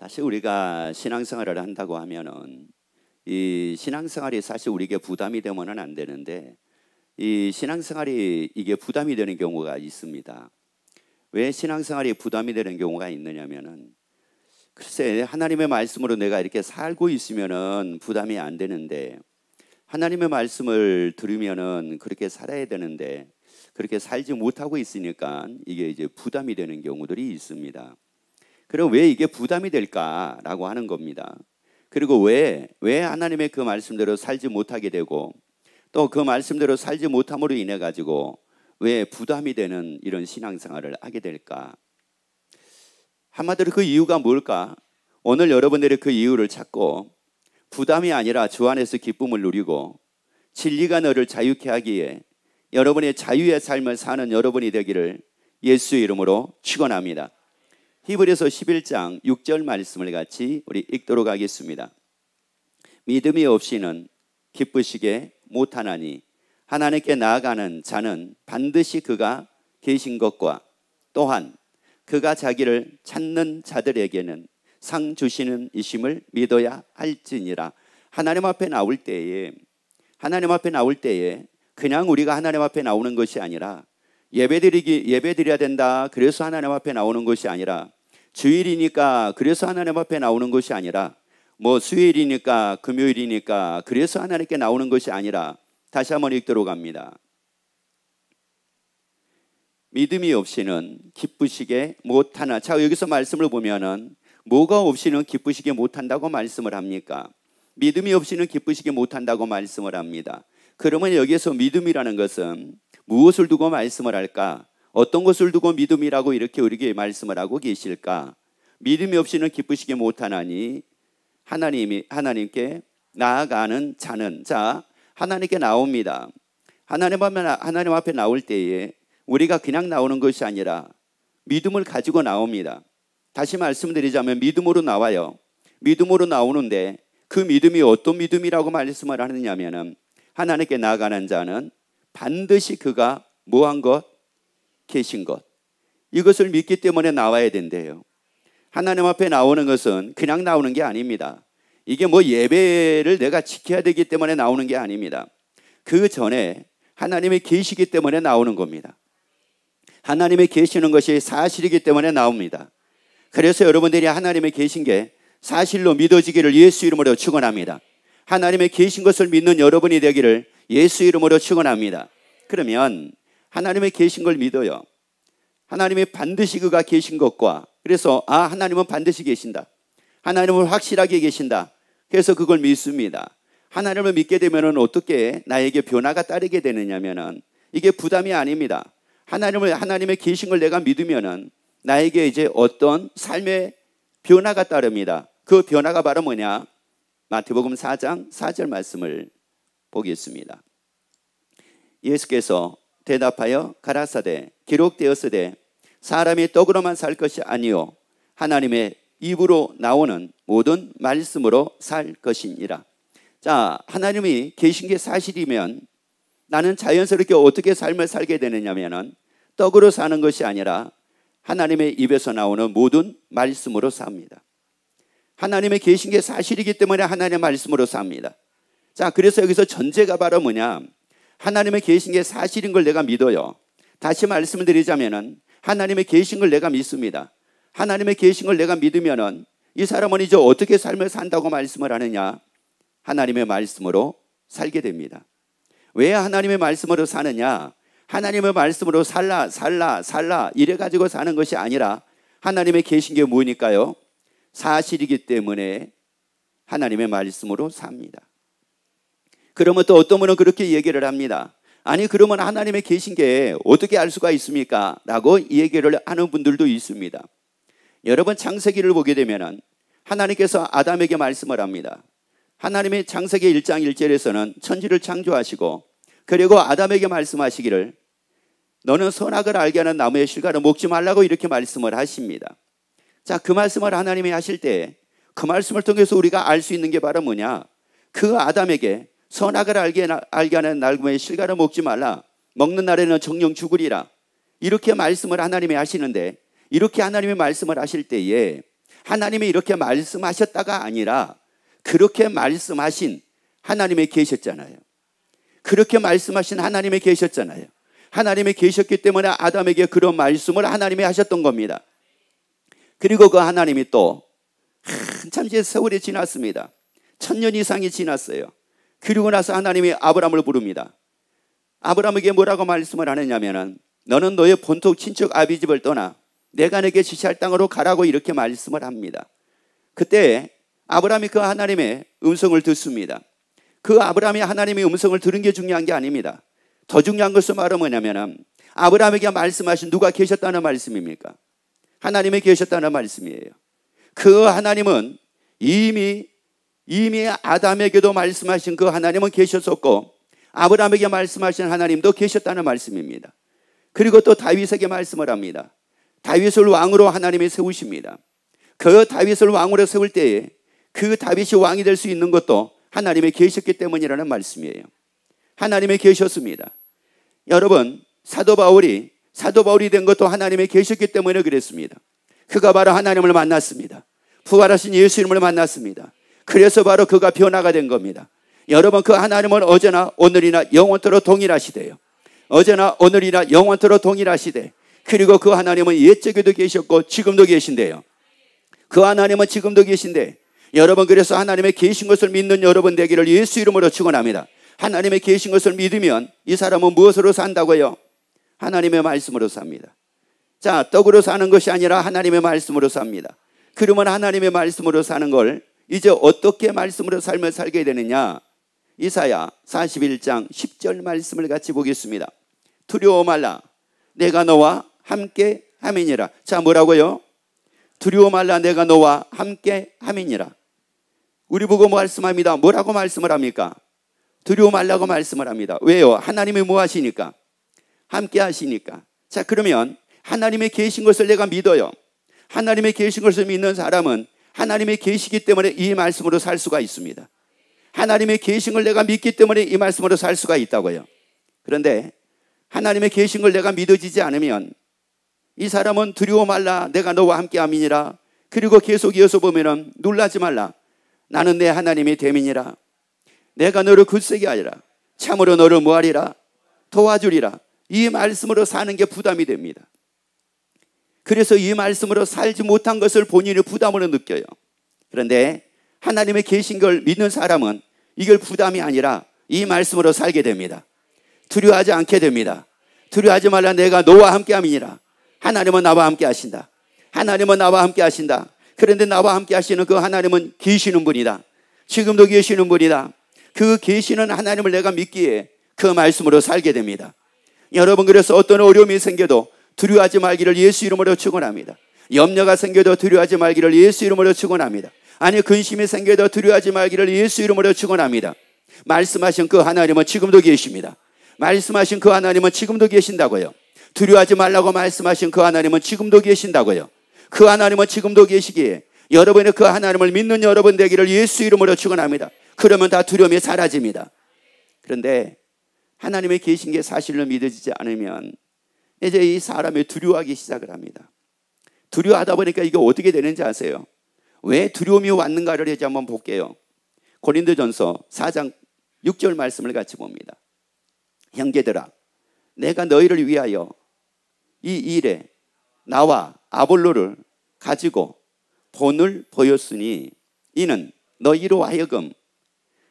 사실 우리가 신앙생활을 한다고 하면은 이 신앙생활이 사실 우리에게 부담이 되면은 안 되는데 이 신앙생활이 이게 부담이 되는 경우가 있습니다. 왜 신앙생활이 부담이 되는 경우가 있느냐면은 글쎄 하나님의 말씀으로 내가 이렇게 살고 있으면은 부담이 안 되는데 하나님의 말씀을 들으면은 그렇게 살아야 되는데 그렇게 살지 못하고 있으니까 이게 이제 부담이 되는 경우들이 있습니다. 그럼 왜 이게 부담이 될까라고 하는 겁니다. 그리고 왜 하나님의 그 말씀대로 살지 못하게 되고 또 그 말씀대로 살지 못함으로 인해 가지고 왜 부담이 되는 이런 신앙생활을 하게 될까? 한마디로 그 이유가 뭘까? 오늘 여러분들이 그 이유를 찾고 부담이 아니라 주 안에서 기쁨을 누리고 진리가 너를 자유케 하기에 여러분의 자유의 삶을 사는 여러분이 되기를 예수의 이름으로 축원합니다. 히브리서 11장 6절 말씀을 같이 우리 읽도록 하겠습니다. 믿음이 없이는 기쁘시게 못하나니 하나님께 나아가는 자는 반드시 그가 계신 것과 또한 그가 자기를 찾는 자들에게는 상 주시는 이심을 믿어야 할지니라. 하나님 앞에 나올 때에 그냥 우리가 하나님 앞에 나오는 것이 아니라 예배드려야 된다 그래서 하나님 앞에 나오는 것이 아니라 주일이니까 그래서 하나님 앞에 나오는 것이 아니라 뭐 수요일이니까 금요일이니까 그래서 하나님께 나오는 것이 아니라 다시 한번 읽도록 합니다. 믿음이 없이는 기쁘시게 못하나. 자, 여기서 말씀을 보면은 뭐가 없이는 기쁘시게 못한다고 말씀을 합니까? 믿음이 없이는 기쁘시게 못한다고 말씀을 합니다. 그러면 여기에서 믿음이라는 것은 무엇을 두고 말씀을 할까? 어떤 것을 두고 믿음이라고 이렇게 우리에게 말씀을 하고 계실까? 믿음이 없이는 기쁘시게 못하나니 하나님께 나아가는 자는, 자, 하나님께 나옵니다. 하나님 앞에 나올 때에 우리가 그냥 나오는 것이 아니라 믿음을 가지고 나옵니다. 다시 말씀드리자면 믿음으로 나와요. 믿음으로 나오는데 그 믿음이 어떤 믿음이라고 말씀을 하느냐면은 하나님께 나아가는 자는 반드시 그가 뭐한 것? 계신 것. 이것을 믿기 때문에 나와야 된대요. 하나님 앞에 나오는 것은 그냥 나오는 게 아닙니다. 이게 뭐 예배를 내가 지켜야 되기 때문에 나오는 게 아닙니다. 그 전에 하나님이 계시기 때문에 나오는 겁니다. 하나님이 계시는 것이 사실이기 때문에 나옵니다. 그래서 여러분들이 하나님이 계신 게 사실로 믿어지기를 예수 이름으로 축원합니다. 하나님의 계신 것을 믿는 여러분이 되기를 예수 이름으로 축원합니다. 그러면 하나님의 계신 걸 믿어요. 하나님이 반드시 그가 계신 것과 그래서 하나님은 반드시 계신다. 하나님은 확실하게 계신다. 그래서 그걸 믿습니다. 하나님을 믿게 되면 어떻게 나에게 변화가 따르게 되느냐면은 이게 부담이 아닙니다. 하나님의 계신 걸 내가 믿으면은 나에게 이제 어떤 삶의 변화가 따릅니다. 그 변화가 바로 뭐냐? 마태복음 4장 4절 말씀을 보겠습니다. 예수께서 대답하여 가라사대 기록되었으되 사람이 떡으로만 살 것이 아니요 하나님의 입으로 나오는 모든 말씀으로 살 것이니라. 자, 하나님이 계신 게 사실이면 나는 자연스럽게 어떻게 삶을 살게 되느냐면은 떡으로 사는 것이 아니라 하나님의 입에서 나오는 모든 말씀으로 삽니다. 하나님의 계신 게 사실이기 때문에 하나님의 말씀으로 삽니다. 자, 그래서 여기서 전제가 바로 뭐냐? 하나님의 계신 게 사실인 걸 내가 믿어요. 다시 말씀을 드리자면은 하나님의 계신 걸 내가 믿습니다. 하나님의 계신 걸 내가 믿으면은 이 사람은 이제 어떻게 삶을 산다고 말씀을 하느냐? 하나님의 말씀으로 살게 됩니다. 왜 하나님의 말씀으로 사느냐? 하나님의 말씀으로 살라 이래가지고 사는 것이 아니라 하나님의 계신 게 뭐니까요? 사실이기 때문에 하나님의 말씀으로 삽니다. 그러면 또 어떤 분은 그렇게 얘기를 합니다. 아니 그러면 하나님의 계신 게 어떻게 알 수가 있습니까? 라고 얘기를 하는 분들도 있습니다. 여러분 창세기를 보게 되면 하나님께서 아담에게 말씀을 합니다. 하나님의 창세기 1장 1절에서는 천지를 창조하시고 그리고 아담에게 말씀하시기를 너는 선악을 알게 하는 나무의 실과를 먹지 말라고 이렇게 말씀을 하십니다. 자, 그 말씀을 하나님이 하실 때 그 말씀을 통해서 우리가 알 수 있는 게 바로 뭐냐? 그 아담에게 선악을 알게 하는 나무의 실과를 먹지 말라. 먹는 날에는 정령 죽으리라. 이렇게 말씀을 하나님이 하시는데 이렇게 하나님이 말씀을 하실 때에 하나님이 이렇게 말씀하셨다가 아니라 그렇게 말씀하신 하나님이 계셨잖아요. 그렇게 말씀하신 하나님이 계셨잖아요. 하나님이 계셨기 때문에 아담에게 그런 말씀을 하나님이 하셨던 겁니다. 그리고 그 하나님이 또 한참 세월이 지났습니다. 1000년 이상이 지났어요. 그리고 나서 하나님이 아브라함을 부릅니다. 아브라함에게 뭐라고 말씀을 하느냐면은 너는 너의 본토 친척 아비 집을 떠나 내가 내게 지시할 땅으로 가라고 이렇게 말씀을 합니다. 그때 아브라함이 그 하나님의 음성을 듣습니다. 그 아브라함이 하나님의 음성을 들은 게 중요한 게 아닙니다. 더 중요한 것은 바로 뭐냐면 아브라함에게 말씀하신 누가 계셨다는 말씀입니까? 하나님이 계셨다는 말씀이에요. 그 하나님은 이미 아담에게도 말씀하신 그 하나님은 계셨었고 아브라함에게 말씀하신 하나님도 계셨다는 말씀입니다. 그리고 또 다윗에게 말씀을 합니다. 다윗을 왕으로 하나님이 세우십니다. 그 다윗을 왕으로 세울 때에 그 다윗이 왕이 될 수 있는 것도 하나님이 계셨기 때문이라는 말씀이에요. 하나님이 계셨습니다. 여러분, 사도 바울이 된 것도 하나님이 계셨기 때문에 그랬습니다. 그가 바로 하나님을 만났습니다. 부활하신 예수 이름을 만났습니다. 그래서 바로 그가 변화가 된 겁니다. 여러분, 그 하나님은 어제나 오늘이나 영원토록 동일하시대요. 어제나 오늘이나 영원토록 동일하시대. 그리고 그 하나님은 옛적에도 계셨고 지금도 계신대요. 그 하나님은 지금도 계신데 여러분, 그래서 하나님의 계신 것을 믿는 여러분 되기를 예수 이름으로 축원합니다. 하나님의 계신 것을 믿으면 이 사람은 무엇으로 산다고요? 하나님의 말씀으로 삽니다. 자, 떡으로 사는 것이 아니라 하나님의 말씀으로 삽니다. 그러면 하나님의 말씀으로 사는 걸 이제 어떻게 말씀으로 삶을 살게 되느냐? 이사야 41장 10절 말씀을 같이 보겠습니다. 두려워 말라, 내가 너와 함께 함이니라. 자, 뭐라고요? 두려워 말라, 내가 너와 함께 함이니라. 우리 보고 말씀합니다. 뭐라고 말씀을 합니까? 두려워 말라고 말씀을 합니다. 왜요? 하나님이 뭐 하시니까? 함께 하시니까. 자, 그러면 하나님의 계신 것을 내가 믿어요. 하나님의 계신 것을 믿는 사람은 하나님의 계시기 때문에 이 말씀으로 살 수가 있습니다. 하나님의 계신 걸 내가 믿기 때문에 이 말씀으로 살 수가 있다고요. 그런데 하나님의 계신 걸 내가 믿어지지 않으면 이 사람은 두려워 말라, 내가 너와 함께 함이니라. 그리고 계속 이어서 보면은 놀라지 말라, 나는 내 하나님의 됨이니라. 내가 너를 굳세게 하리라. 참으로 너를 뭐하리라? 도와주리라. 이 말씀으로 사는 게 부담이 됩니다. 그래서 이 말씀으로 살지 못한 것을 본인이 부담으로 느껴요. 그런데 하나님의 계신 걸 믿는 사람은 이걸 부담이 아니라 이 말씀으로 살게 됩니다. 두려워하지 않게 됩니다. 두려워하지 말라, 내가 너와 함께 함이니라. 하나님은 나와 함께 하신다. 하나님은 나와 함께 하신다. 그런데 나와 함께 하시는 그 하나님은 계시는 분이다. 지금도 계시는 분이다. 그 계시는 하나님을 내가 믿기에 그 말씀으로 살게 됩니다. 여러분, 그래서 어떤 어려움이 생겨도 두려워하지 말기를 예수 이름으로 축원합니다. 염려가 생겨도 두려워하지 말기를 예수 이름으로 축원합니다. 아니, 근심이 생겨도 두려워하지 말기를 예수 이름으로 축원합니다. 말씀하신 그 하나님은 지금도 계십니다. 말씀하신 그 하나님은 지금도 계신다고요. 두려워하지 말라고 말씀하신 그 하나님은 지금도 계신다고요. 그 하나님은 지금도 계시기에 여러분의 그 하나님을 믿는 여러분 되기를 예수 이름으로 축원합니다. 그러면 다 두려움이 사라집니다. 그런데 하나님의 계신 게 사실로 믿어지지 않으면 이제 이 사람이 두려워하기 시작을 합니다. 두려워하다 보니까 이게 어떻게 되는지 아세요? 왜 두려움이 왔는가를 이제 한번 볼게요. 고린도전서 4장 6절 말씀을 같이 봅니다. 형제들아, 내가 너희를 위하여 이 일에 나와 아볼로를 가지고 본을 보였으니 이는 너희로 하여금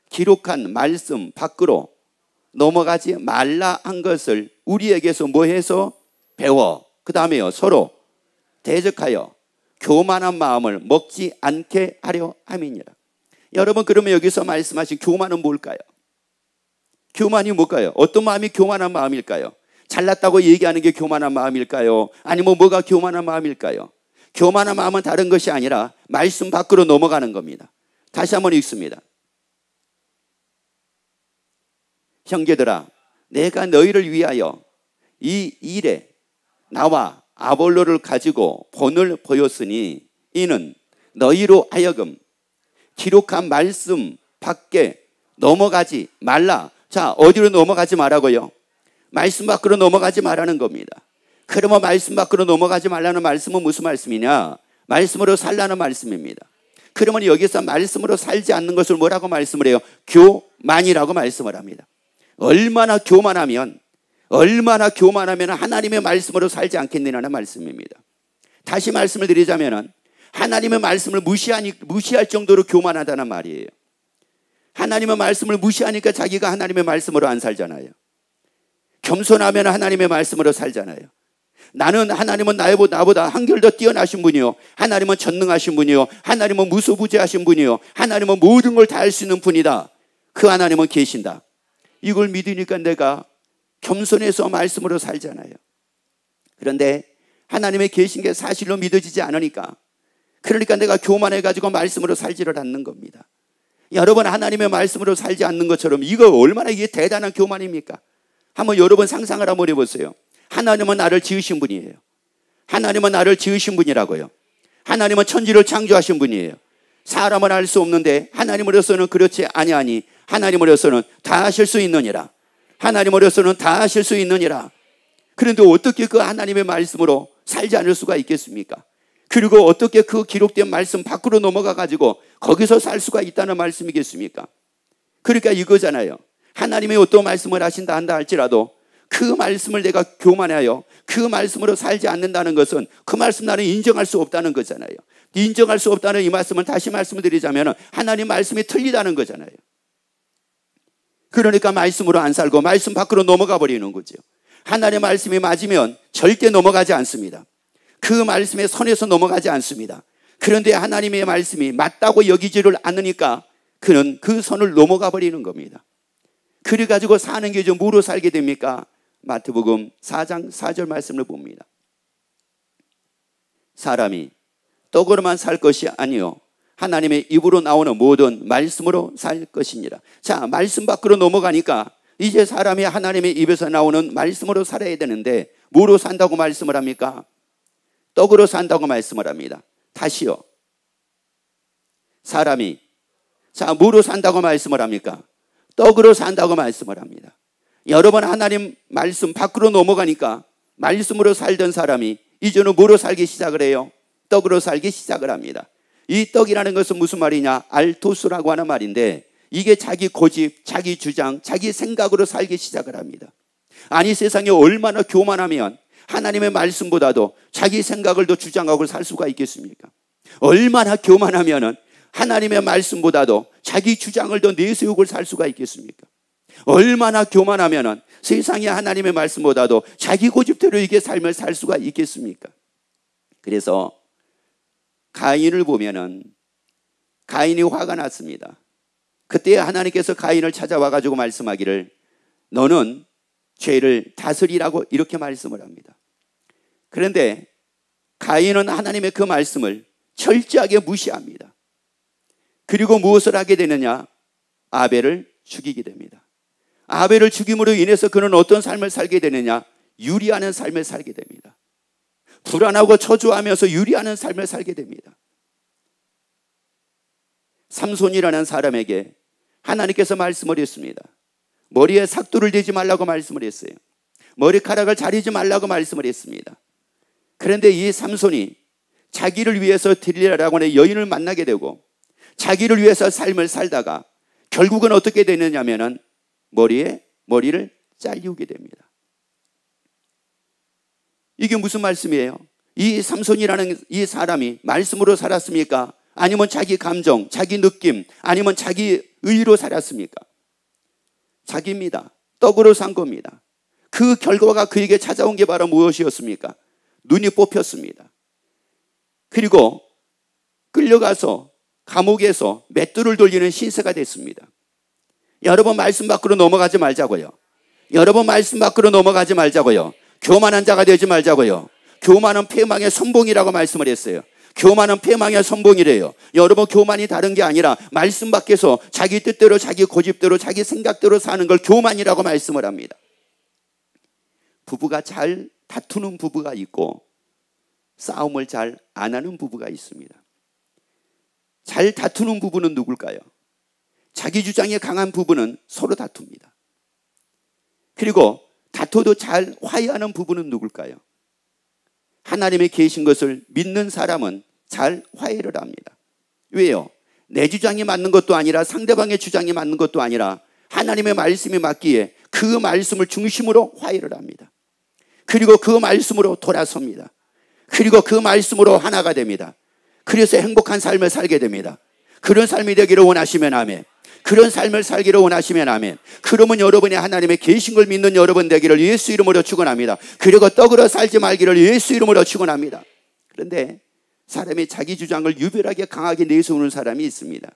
기록한 말씀 밖으로 넘어가지 말라 한 것을 우리에게서 뭐해서 배워, 그 다음에요, 서로 대적하여 교만한 마음을 먹지 않게 하려 함이니라. 여러분, 그러면 여기서 말씀하신 교만은 뭘까요? 교만이 뭘까요? 어떤 마음이 교만한 마음일까요? 잘났다고 얘기하는 게 교만한 마음일까요? 아니면 뭐가 교만한 마음일까요? 교만한 마음은 다른 것이 아니라 말씀 밖으로 넘어가는 겁니다. 다시 한번 읽습니다. 형제들아, 내가 너희를 위하여 이 일에 나와 아볼로를 가지고 본을 보였으니 이는 너희로 하여금 기록한 말씀 밖에 넘어가지 말라. 자, 어디로 넘어가지 말라고요? 말씀 밖으로 넘어가지 말라는 겁니다. 그러면 말씀 밖으로 넘어가지 말라는 말씀은 무슨 말씀이냐? 말씀으로 살라는 말씀입니다. 그러면 여기서 말씀으로 살지 않는 것을 뭐라고 말씀을 해요? 교만이라고 말씀을 합니다. 얼마나 교만하면 하나님의 말씀으로 살지 않겠느냐는 말씀입니다. 다시 말씀을 드리자면 하나님의 말씀을 무시할 정도로 교만하다는 말이에요. 하나님의 말씀을 무시하니까 자기가 하나님의 말씀으로 안 살잖아요. 겸손하면 하나님의 말씀으로 살잖아요. 하나님은 나보다 한결 더 뛰어나신 분이요, 하나님은 전능하신 분이요, 하나님은 무소부재하신 분이요, 하나님은 모든 걸 다 할 수 있는 분이다. 그 하나님은 계신다. 이걸 믿으니까 내가 겸손해서 말씀으로 살잖아요. 그런데 하나님의 계신 게 사실로 믿어지지 않으니까, 그러니까 내가 교만해가지고 말씀으로 살지를 않는 겁니다. 여러분, 하나님의 말씀으로 살지 않는 것처럼 이거 얼마나 이게 대단한 교만입니까? 한번 여러분 상상을 한번 해보세요. 하나님은 나를 지으신 분이에요. 하나님은 나를 지으신 분이라고요. 하나님은 천지를 창조하신 분이에요. 사람은 알 수 없는데 하나님으로서는 그렇지 아니하니 하나님으로서는 다 하실 수 있느니라. 하나님으로서는 다 하실 수 있느니라. 그런데 어떻게 그 하나님의 말씀으로 살지 않을 수가 있겠습니까? 그리고 어떻게 그 기록된 말씀 밖으로 넘어가 가지고 거기서 살 수가 있다는 말씀이겠습니까? 그러니까 이거잖아요. 하나님이 어떤 말씀을 하신다 한다 할지라도 그 말씀을 내가 교만하여 그 말씀으로 살지 않는다는 것은 그 말씀 나는 인정할 수 없다는 거잖아요. 인정할 수 없다는 이 말씀을 다시 말씀드리자면 하나님 말씀이 틀리다는 거잖아요. 그러니까 말씀으로 안 살고 말씀 밖으로 넘어가 버리는 거죠. 하나님의 말씀이 맞으면 절대 넘어가지 않습니다. 그 말씀의 선에서 넘어가지 않습니다. 그런데 하나님의 말씀이 맞다고 여기지를 않으니까 그는 그 선을 넘어가 버리는 겁니다. 그래가지고 사는 게 좀 뭐로 살게 됩니까? 마태복음 4장 4절 말씀을 봅니다. 사람이 떡으로만 살 것이 아니요 하나님의 입으로 나오는 모든 말씀으로 살 것이니라. 자, 말씀 밖으로 넘어가니까 이제 사람이 하나님의 입에서 나오는 말씀으로 살아야 되는데 뭐로 산다고 말씀을 합니까? 떡으로 산다고 말씀을 합니다. 다시요. 사람이 뭐로 산다고 말씀을 합니까? 떡으로 산다고 말씀을 합니다. 여러분, 하나님 말씀 밖으로 넘어가니까 말씀으로 살던 사람이 이제는 뭐로 살기 시작을 해요? 떡으로 살기 시작을 합니다. 이 떡이라는 것은 무슨 말이냐? 알토스라고 하는 말인데 이게 자기 고집, 자기 주장, 자기 생각으로 살기 시작을 합니다. 아니, 세상에 얼마나 교만하면 하나님의 말씀보다도 자기 생각을 더 주장하고 살 수가 있겠습니까? 얼마나 교만하면 하나님의 말씀보다도 자기 주장을 더 내세우고 살 수가 있겠습니까? 얼마나 교만하면 세상에 하나님의 말씀보다도 자기 고집대로 이게 삶을 살 수가 있겠습니까? 그래서 가인을 보면은 가인이 화가 났습니다. 그때 하나님께서 가인을 찾아와 가지고 말씀하기를 너는 죄를 다스리라고 이렇게 말씀을 합니다. 그런데 가인은 하나님의 그 말씀을 철저하게 무시합니다. 그리고 무엇을 하게 되느냐? 아벨을 죽이게 됩니다. 아벨을 죽임으로 인해서 그는 어떤 삶을 살게 되느냐? 유리하는 삶을 살게 됩니다. 불안하고 초조하면서 유리하는 삶을 살게 됩니다. 삼손이라는 사람에게 하나님께서 말씀을 했습니다. 머리에 삭도를 대지 말라고 말씀을 했어요. 머리카락을 자르지 말라고 말씀을 했습니다. 그런데 이 삼손이 자기를 위해서 딜리라라고 하는 여인을 만나게 되고 자기를 위해서 삶을 살다가 결국은 어떻게 되느냐면은 머리를 잘리우게 됩니다. 이게 무슨 말씀이에요? 이 삼손이라는 이 사람이 말씀으로 살았습니까? 아니면 자기 감정, 자기 느낌, 아니면 자기 의로 살았습니까? 자기입니다. 떡으로 산 겁니다. 그 결과가 그에게 찾아온 게 바로 무엇이었습니까? 눈이 뽑혔습니다. 그리고 끌려가서 감옥에서 맷돌을 돌리는 신세가 됐습니다. 여러분, 말씀 밖으로 넘어가지 말자고요. 여러분, 말씀 밖으로 넘어가지 말자고요. 교만한 자가 되지 말자고요. 교만은 패망의 선봉이라고 말씀을 했어요. 교만은 패망의 선봉이래요. 여러분, 교만이 다른 게 아니라 말씀 밖에서 자기 뜻대로, 자기 고집대로, 자기 생각대로 사는 걸 교만이라고 말씀을 합니다. 부부가 잘 다투는 부부가 있고 싸움을 잘 안 하는 부부가 있습니다. 잘 다투는 부부는 누굴까요? 자기 주장이 강한 부부는 서로 다툽니다. 그리고 다퉈도 잘 화해하는 부부는 누굴까요? 하나님의 계신 것을 믿는 사람은 잘 화해를 합니다. 왜요? 내 주장이 맞는 것도 아니라 상대방의 주장이 맞는 것도 아니라 하나님의 말씀이 맞기에 그 말씀을 중심으로 화해를 합니다. 그리고 그 말씀으로 돌아섭니다. 그리고 그 말씀으로 하나가 됩니다. 그래서 행복한 삶을 살게 됩니다. 그런 삶이 되기를 원하시면 아멘. 그런 삶을 살기를 원하시면 아멘. 그러면 여러분이 하나님의 계신 걸 믿는 여러분 되기를 예수 이름으로 축원합니다. 그리고 떡으로 살지 말기를 예수 이름으로 축원합니다. 그런데 사람이 자기 주장을 유별하게 강하게 내세우는 사람이 있습니다.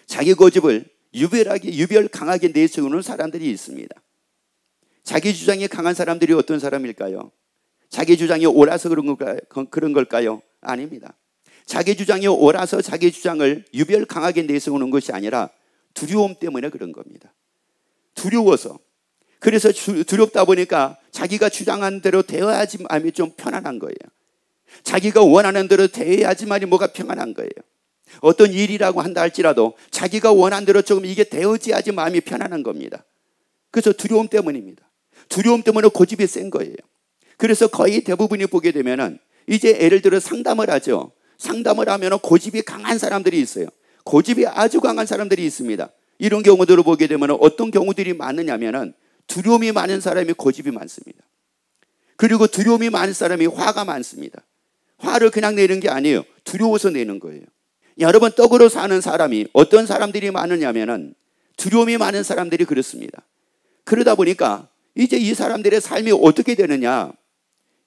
자기 고집을 유별 강하게 내세우는 사람들이 있습니다. 자기 주장이 강한 사람들이 어떤 사람일까요? 자기 주장이 옳아서 그런 걸까요? 아닙니다. 자기 주장이 옳아서 자기 주장을 유별 강하게 내세우는 것이 아니라 두려움 때문에 그런 겁니다. 두려워서. 그래서 두렵다 보니까 자기가 주장한 대로 대해야지만이 좀 편안한 거예요. 자기가 원하는 대로 대해야지만이 뭐가 평안한 거예요. 어떤 일이라고 한다 할지라도 자기가 원하는 대로 조금 이게 되어져야지 마음이 편안한 겁니다. 그래서 두려움 때문입니다. 두려움 때문에 고집이 센 거예요. 그래서 거의 대부분이 보게 되면은 이제 예를 들어 상담을 하죠. 상담을 하면 고집이 강한 사람들이 있어요. 고집이 아주 강한 사람들이 있습니다. 이런 경우들을 보게 되면 어떤 경우들이 많으냐면은 두려움이 많은 사람이 고집이 많습니다. 그리고 두려움이 많은 사람이 화가 많습니다. 화를 그냥 내는 게 아니에요. 두려워서 내는 거예요. 여러분, 떡으로 사는 사람이 어떤 사람들이 많으냐면은 두려움이 많은 사람들이 그렇습니다. 그러다 보니까 이제 이 사람들의 삶이 어떻게 되느냐?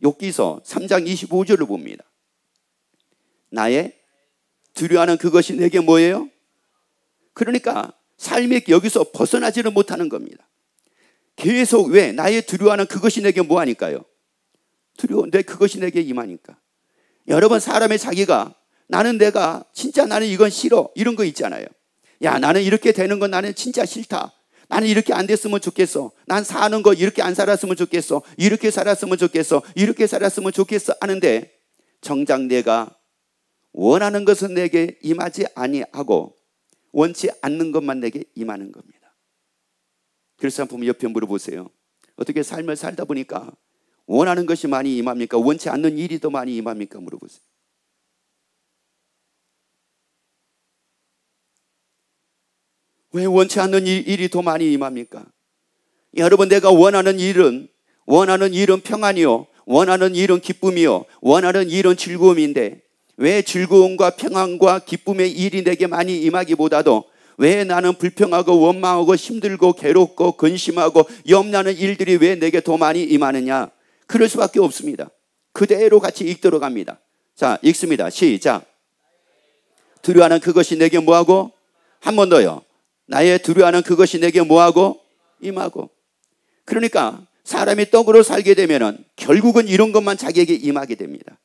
욥기서 3장 25절을 봅니다. 나의 두려워하는 그것이 내게 뭐예요? 그러니까 삶이 여기서 벗어나지를 못하는 겁니다. 계속 왜? 나의 두려워하는 그것이 내게 뭐하니까요? 두려운데 그것이 내게 임하니까. 여러분, 사람의 자기가 나는 이건 싫어 이런 거 있잖아요. 야, 나는 이렇게 되는 건 나는 진짜 싫다. 나는 이렇게 안 됐으면 좋겠어. 난 사는 거 이렇게 안 살았으면 좋겠어. 이렇게 살았으면 좋겠어. 이렇게 살았으면 좋겠어 하는데 정작 내가 원하는 것은 내게 임하지 아니하고 원치 않는 것만 내게 임하는 겁니다. 그래서 한번 옆에 물어보세요. 어떻게 삶을 살다 보니까 원하는 것이 많이 임합니까? 원치 않는 일이 더 많이 임합니까? 물어보세요. 왜 원치 않는 일이 더 많이 임합니까? 여러분, 내가 원하는 일은 평안이요, 원하는 일은 기쁨이요, 원하는 일은 즐거움인데 왜 즐거움과 평안과 기쁨의 일이 내게 많이 임하기보다도 왜 나는 불평하고 원망하고 힘들고 괴롭고 근심하고 염려하는 일들이 왜 내게 더 많이 임하느냐? 그럴 수밖에 없습니다. 그대로 같이 읽도록 합니다. 자, 읽습니다. 시작. 두려워하는 그것이 내게 뭐하고? 한 번 더요. 나의 두려워하는 그것이 내게 뭐하고? 임하고. 그러니까 사람이 떡으로 살게 되면은 결국은 이런 것만 자기에게 임하게 됩니다.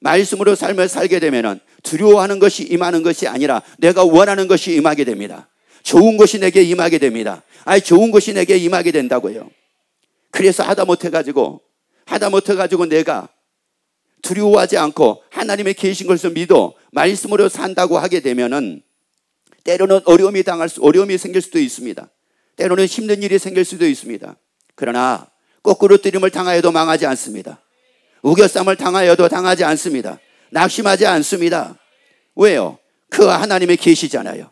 말씀으로 삶을 살게 되면은 두려워하는 것이 임하는 것이 아니라 내가 원하는 것이 임하게 됩니다. 좋은 것이 내게 임하게 됩니다. 좋은 것이 내게 임하게 된다고요. 그래서 하다못해 가지고 내가 두려워하지 않고 하나님의 계신 것을 믿어 말씀으로 산다고 하게 되면은 때로는 어려움이 생길 수도 있습니다. 때로는 힘든 일이 생길 수도 있습니다. 그러나 거꾸로 뜨림을 당하여도 망하지 않습니다. 우겨쌈을 당하여도 당하지 않습니다. 낙심하지 않습니다. 왜요? 그가 하나님의 계시잖아요.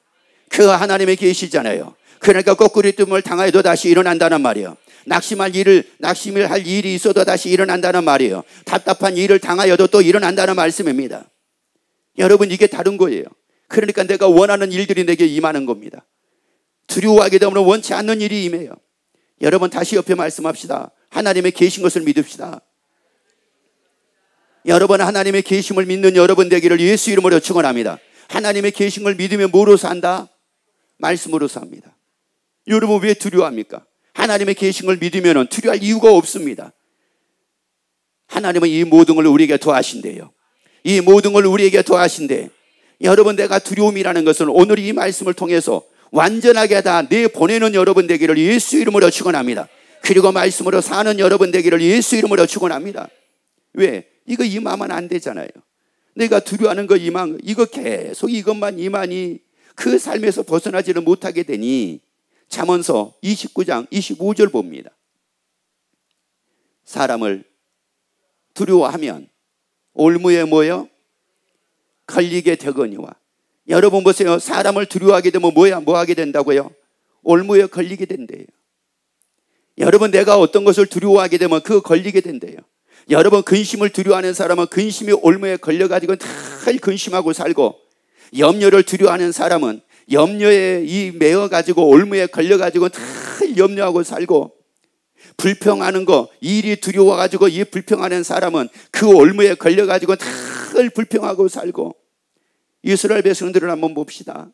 그러니까 거꾸로 뜨림을 당하여도 다시 일어난다는 말이에요. 낙심을 할 일이 있어도 다시 일어난다는 말이에요. 답답한 일을 당하여도 또 일어난다는 말씀입니다. 여러분, 이게 다른 거예요. 그러니까 내가 원하는 일들이 내게 임하는 겁니다. 두려워하게 되면 원치 않는 일이 임해요. 여러분, 다시 옆에 말씀합시다. 하나님의 계신 것을 믿읍시다. 여러분, 하나님의 계심을 믿는 여러분 되기를 예수 이름으로 축원합니다. 하나님의 계신 걸 믿으면 뭐로 산다? 말씀으로 삽니다. 여러분, 왜 두려워합니까? 하나님의 계신 걸 믿으면 두려워할 이유가 없습니다. 하나님은 이 모든 걸 우리에게 더하신대요. 여러분, 내가 두려움이라는 것은 오늘 이 말씀을 통해서 완전하게 다 내보내는 여러분 되기를 예수 이름으로 축원합니다. 그리고 말씀으로 사는 여러분 되기를 예수 이름으로 축원합니다. 왜? 이거 임하면 안 되잖아요. 내가 두려워하는 거 이거 계속 이것만 임하니 그 삶에서 벗어나지를 못하게 되니 잠언서 29장 25절 봅니다. 사람을 두려워하면 올무에 뭐예요? 걸리게 되거니와. 여러분 보세요. 사람을 두려워하게 되면 뭐 하게 된다고요? 올무에 걸리게 된대요. 여러분, 내가 어떤 것을 두려워하게 되면 그거 걸리게 된대요. 여러분, 근심을 두려워하는 사람은 근심이 올무에 걸려가지고 늘 근심하고 살고, 염려를 두려워하는 사람은 염려에 매여가지고 올무에 걸려가지고 늘 염려하고 살고, 불평하는 거, 일이 두려워가지고 이 불평하는 사람은 그 올무에 걸려가지고 늘 불평하고 살고. 이스라엘 백성들을 한번 봅시다.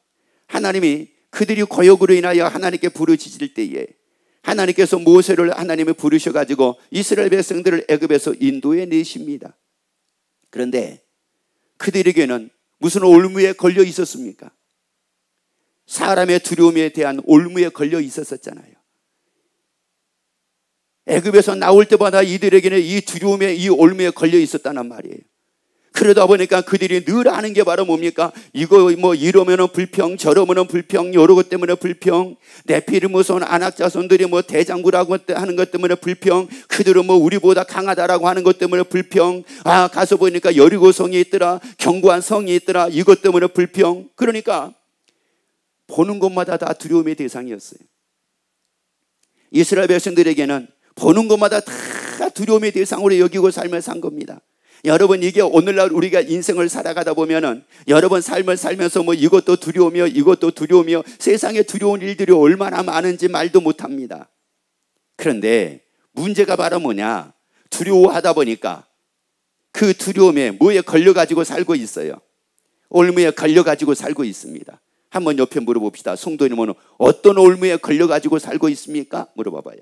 하나님이 그들이 거역으로 인하여 하나님께 부르짖을 때에 하나님께서 모세를 하나님이 부르셔가지고 이스라엘 백성들을 애굽에서 인도해 내십니다. 그런데 그들에게는 무슨 올무에 걸려 있었습니까? 사람의 두려움에 대한 올무에 걸려 있었잖아요. 애굽에서 나올 때마다 이들에게는 이 두려움에, 이 올무에 걸려 있었다는 말이에요. 그러다 보니까 그들이 늘 아는 게 바로 뭡니까? 이거 이러면은 불평, 저러면은 불평, 여러 것 때문에 불평, 네피르무손 아낙자손들이 대장구라고 하는 것 때문에 불평, 그들은 우리보다 강하다라고 하는 것 때문에 불평, 가서 보니까 여리고성이 있더라, 견고한 성이 있더라, 이것 때문에 불평. 그러니까 보는 곳마다 다 두려움의 대상이었어요. 이스라엘 백성들에게는 보는 곳마다 다 두려움의 대상으로 여기고 삶을 산 겁니다. 여러분, 이게 오늘날 우리가 인생을 살아가다 보면은 여러분 삶을 살면서 이것도 두려우며 이것도 두려우며 세상에 두려운 일들이 얼마나 많은지 말도 못합니다. 그런데 문제가 바로 뭐냐? 두려워하다 보니까 그 두려움에 뭐에 걸려가지고 살고 있어요. 올무에 걸려가지고 살고 있습니다. 한번 옆에 물어봅시다. 성도님은 어떤 올무에 걸려가지고 살고 있습니까? 물어봐봐요.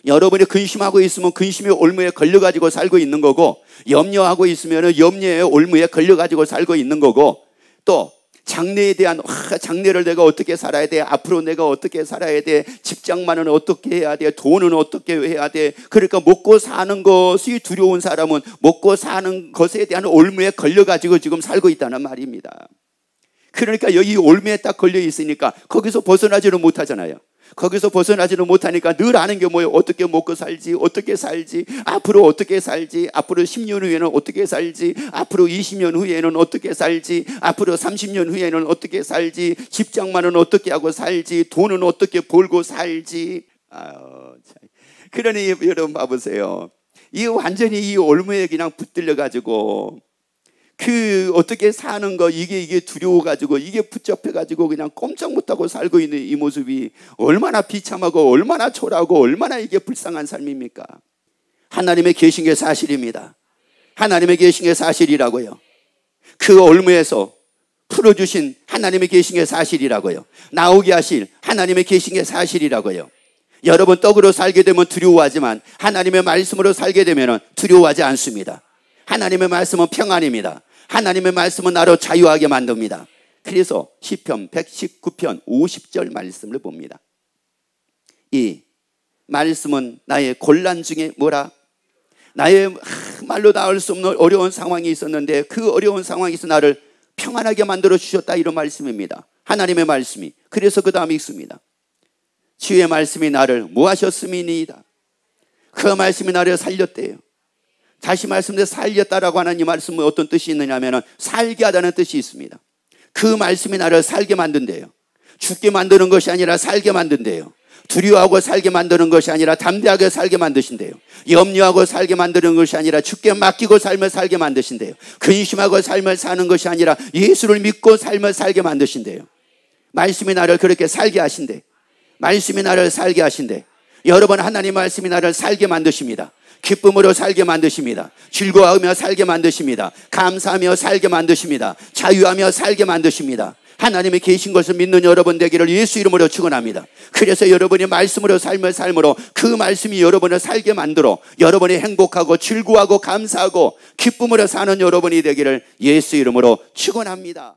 여러분이 근심하고 있으면 근심의 올무에 걸려가지고 살고 있는 거고, 염려하고 있으면 염려의 올무에 걸려가지고 살고 있는 거고, 또 장래에 대한 장래를 내가 어떻게 살아야 돼? 앞으로 내가 어떻게 살아야 돼? 직장만은 어떻게 해야 돼? 돈은 어떻게 해야 돼? 그러니까 먹고 사는 것이 두려운 사람은 먹고 사는 것에 대한 올무에 걸려가지고 지금 살고 있다는 말입니다. 그러니까 여기 올무에 딱 걸려 있으니까 거기서 벗어나지는 못하잖아요. 거기서 벗어나지는 못하니까 늘 아는 게 뭐예요? 어떻게 먹고 살지? 어떻게 살지? 앞으로 어떻게 살지? 앞으로 10년 후에는 어떻게 살지? 앞으로 20년 후에는 어떻게 살지? 앞으로 30년 후에는 어떻게 살지? 집장만은 어떻게 하고 살지? 돈은 어떻게 벌고 살지? 그러니 여러분 봐보세요. 이 완전히 이 올무에 그냥 붙들려가지고 어떻게 사는 거, 이게 두려워가지고, 이게 붙잡혀가지고 그냥 꼼짝 못하고 살고 있는 이 모습이 얼마나 비참하고, 얼마나 초라하고, 얼마나 이게 불쌍한 삶입니까? 하나님의 계신 게 사실입니다. 하나님의 계신 게 사실이라고요. 그 올무에서 풀어주신 하나님의 계신 게 사실이라고요. 나오게 하실 하나님의 계신 게 사실이라고요. 여러분, 떡으로 살게 되면 두려워하지만 하나님의 말씀으로 살게 되면 두려워하지 않습니다. 하나님의 말씀은 평안입니다. 하나님의 말씀은 나로 자유하게 만듭니다. 그래서 시편 119편 50절 말씀을 봅니다. 이 말씀은 나의 곤란 중에 뭐라? 나의 말로 나올 수 없는 어려운 상황이 있었는데 그 어려운 상황에서 나를 평안하게 만들어 주셨다, 이런 말씀입니다. 하나님의 말씀이. 그래서 그 다음에 읽습니다. 주의 말씀이 나를 뭐 하셨음이니이다. 그 말씀이 나를 살렸대요. 다시 말씀드려, 살렸다라고 하는 이 말씀은 어떤 뜻이 있느냐면 살게 하다는 뜻이 있습니다. 그 말씀이 나를 살게 만든대요. 죽게 만드는 것이 아니라 살게 만든대요. 두려워하고 살게 만드는 것이 아니라 담대하게 살게 만드신대요. 염려하고 살게 만드는 것이 아니라 주께 맡기고 삶을 살게 만드신대요. 근심하고 삶을 사는 것이 아니라 예수를 믿고 삶을 살게 만드신대요. 말씀이 나를 그렇게 살게 하신대. 말씀이 나를 살게 하신대. 여러분, 하나님 말씀이 나를 살게 만드십니다. 기쁨으로 살게 만드십니다. 즐거워하며 살게 만드십니다. 감사하며 살게 만드십니다. 자유하며 살게 만드십니다. 하나님이 계신 것을 믿는 여러분 되기를 예수 이름으로 축원합니다. 그래서 여러분이 말씀으로 삶을 삶으로 그 말씀이 여러분을 살게 만들어 여러분이 행복하고 즐거워하고 감사하고 기쁨으로 사는 여러분이 되기를 예수 이름으로 축원합니다.